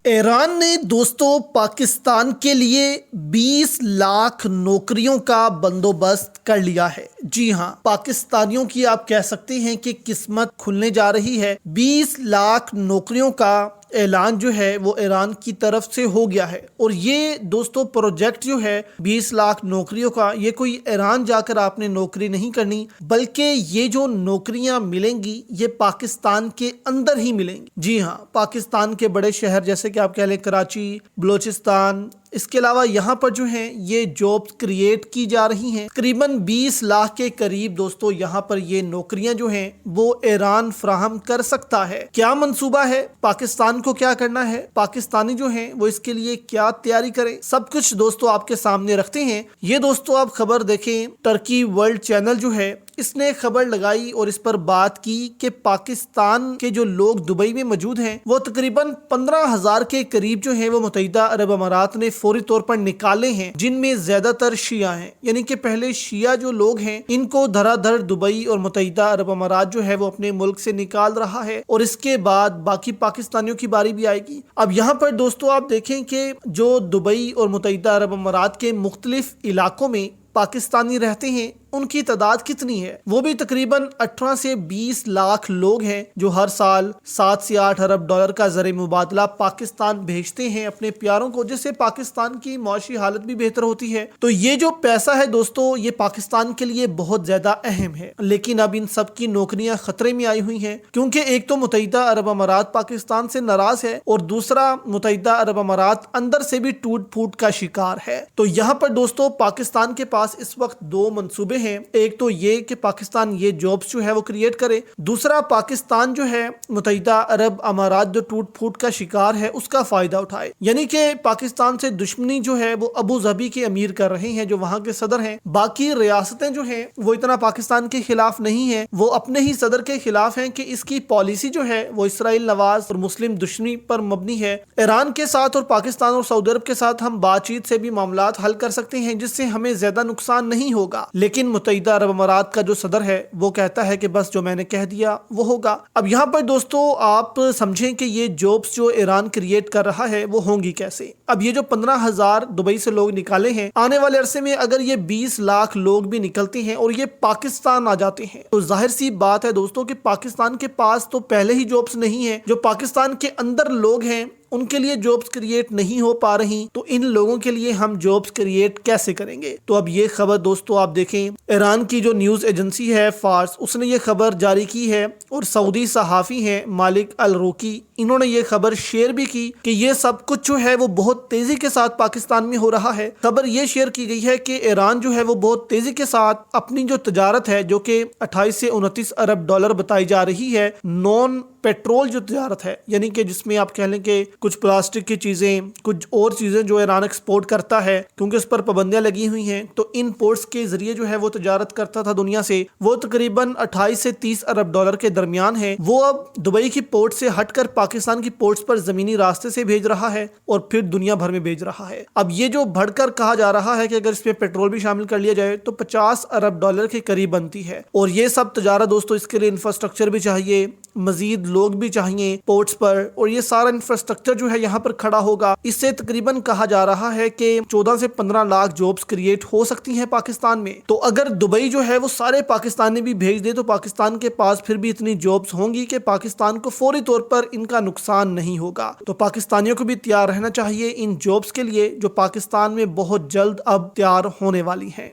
ایران نے دوستوں پاکستان کے لیے 20 لاکھ نوکریوں کا بندوبست کر لیا ہے۔ جی ہاں، پاکستانیوں کی آپ کہہ سکتے ہیں کہ قسمت کھلنے جا رہی ہے۔ 20 لاکھ نوکریوں کا اعلان جو ہے وہ ایران کی طرف سے ہو گیا ہے، اور یہ دوستوں پروجیکٹ جو ہے 20 لاکھ نوکریوں کا، یہ کوئی ایران جا کر آپ نے نوکری نہیں کرنی، بلکہ یہ جو نوکریاں ملیں گی یہ پاکستان کے اندر ہی ملیں گی۔ جی ہاں، پاکستان کے بڑے شہر جیسے کہ آپ کہہ لیں کراچی، بلوچستان، اس کے علاوہ یہاں پر جو ہیں یہ جابز کریٹ کی جا رہی ہیں۔ تقریباً 20 لاکھ کے قریب دوستوں یہاں پر یہ نوکریاں جو ہیں وہ ایران فراہم کر سکتا ہے۔ کیا منصوبہ ہے؟ پاکستان کو کیا کرنا ہے؟ پاکستانی جو ہیں وہ اس کے لیے کیا تیاری کریں؟ سب کچھ دوستوں آپ کے سامنے رکھتے ہیں۔ یہ دوستوں آپ خبر دیکھیں، ٹرکی ورلڈ چینل جو ہے اس نے خبر لگائی اور اس پر بات کی کہ پاکستان کے جو لوگ دبئی میں موجود ہیں وہ تقریباً 15,000 کے قریب جو ہیں وہ متحدہ عرب امارات نے فوری طور پر نکالے ہیں، جن میں زیادہ تر شیعہ ہیں۔ یعنی کہ پہلے شیعہ جو لوگ ہیں ان کو دھڑا دھڑ دبئی اور متحدہ عرب امارات جو ہے وہ اپنے ملک سے نکال رہا ہے، اور اس کے بعد باقی پاکستانیوں کی باری بھی آئے گی۔ اب یہاں پر دوستوں آپ دیکھیں کہ جو دبئی اور متحدہ عرب امارات کے مختلف علاقوں میں پاکستانی رہتے ہیں ان کی تعداد کتنی ہے؟ وہ بھی تقریباً 18 سے 20 لاکھ لوگ ہیں جو ہر سال 7 سے 8 ارب ڈالر کا زر مبادلہ پاکستان بھیجتے ہیں اپنے پیاروں کو، جس سے پاکستان کی معاشی حالت بھی بہتر ہوتی ہے۔ تو یہ جو پیسہ ہے دوستوں یہ پاکستان کے لیے بہت زیادہ اہم ہے، لیکن اب ان سب کی نوکریاں خطرے میں آئی ہوئی ہیں، کیونکہ ایک تو متحدہ عرب امارات پاکستان سے ناراض ہے، اور دوسرا متحدہ عرب امارات اندر سے بھی ٹوٹ پھوٹ کا شکار ہے۔ تو یہاں پر دوستوں پاکستان کے پاس اس وقت دو منصوبے ہیں۔ ایک تو یہ کہ پاکستان یہ جابز جو ہے وہ کریٹ کرے، دوسرا پاکستان جو ہے متحدہ عرب امارات جو ٹوٹ پھوٹ کا شکار ہے اس کا فائدہ اٹھائے۔ یعنی کہ پاکستان سے دشمنی جو ہے وہ ابو ظبی کے امیر کر رہے ہیں جو وہاں کے صدر ہیں۔ باقی ریاستیں جو ہیں وہ اتنا پاکستان کے خلاف نہیں ہیں، وہ اپنے ہی صدر کے خلاف ہیں کہ اس کی پالیسی جو ہے وہ اسرائیل نواز اور مسلم دشمنی پر مبنی ہے۔ ایران کے ساتھ اور پاکستان اور سعودی عرب کے ساتھ ہم بات چیت سے بھی معاملات حل کر سکتے ہیں جس سے ہمیں زیادہ نقصان نہیں ہوگا، لیکن متحدہ عرب امارات کا جو صدر ہے وہ کہتا ہے کہ بس جو میں نے کہہ دیا وہ ہوگا۔ اب یہاں پر دوستوں آپ سمجھیں کہ یہ جابز جو ایران کریٹ کر رہا ہے وہ ہوں گی کیسے؟ اب یہ جو 15,000 دبئی سے لوگ نکالے ہیں، آنے والے عرصے میں اگر یہ 20 لاکھ لوگ بھی نکلتے ہیں اور یہ پاکستان آ جاتے ہیں تو ظاہر سی بات ہے دوستوں کہ پاکستان کے پاس تو پہلے ہی جابز نہیں ہیں، جو پاکستان کے اندر لوگ ہیں ان کے لیے جابز کریٹ نہیں ہو پا رہی، تو ان لوگوں کے لیے ہم جابز کریٹ کیسے کریں گے؟ تو اب یہ خبر دوستوں آپ دیکھیں، ایران کی جو نیوز ایجنسی ہے فارس، اس نے یہ خبر جاری کی ہے، اور سعودی صحافی ہیں مالک الروکی، انہوں نے یہ خبر شیئر بھی کی کہ یہ سب کچھ جو ہے وہ بہت تیزی کے ساتھ پاکستان میں ہو رہا ہے۔ خبر یہ شیئر کی گئی ہے کہ ایران جو ہے وہ بہت تیزی کے ساتھ اپنی جو تجارت ہے جو کہ 28 سے 29 ارب ڈالر بتائی جا رہی ہے، نون پیٹرول جو تجارت ہے، یعنی کہ جس میں آپ کہہ لیں کہ کچھ پلاسٹک کی چیزیں، کچھ اور چیزیں جو ایران ایکسپورٹ کرتا ہے کیونکہ اس پر پابندیاں لگی ہوئی ہیں، تو ان پورٹس کے ذریعے جو ہے وہ تجارت کرتا تھا دنیا سے، وہ تقریباً 28 سے 30 ارب ڈالر کے درمیان ہے۔ وہ اب دبئی کی پورٹ سے ہٹ کر پاکستان کی پورٹس پر زمینی راستے سے بھیج رہا ہے اور پھر دنیا بھر میں بھیج رہا ہے۔ اب یہ جو بڑھ کر کہا جا رہا ہے کہ اگر اس میں پیٹرول بھی شامل کر لیا جائے تو 50 ارب ڈالر کے قریب بنتی ہے، اور یہ سب تجارت دوستوں اس کے لیے انفراسٹرکچر بھی چاہیے، مزید لوگ بھی چاہیے پورٹس پر، اور یہ سارا انفراسٹرکچر جو ہے یہاں پر کھڑا ہوگا۔ اس سے تقریباً کہا جا رہا ہے کہ 14 سے 15 لاکھ جابز کریٹ ہو سکتی ہیں پاکستان میں۔ تو اگر دبئی جو ہے وہ سارے پاکستانی بھی بھیج دے تو پاکستان کے پاس پھر بھی اتنی جابز ہوں گی کہ پاکستان کو فوری طور پر ان کا نقصان نہیں ہوگا۔ تو پاکستانیوں کو بھی تیار رہنا چاہیے ان جابز کے لیے جو پاکستان میں بہت جلد اب تیار ہونے والی ہیں۔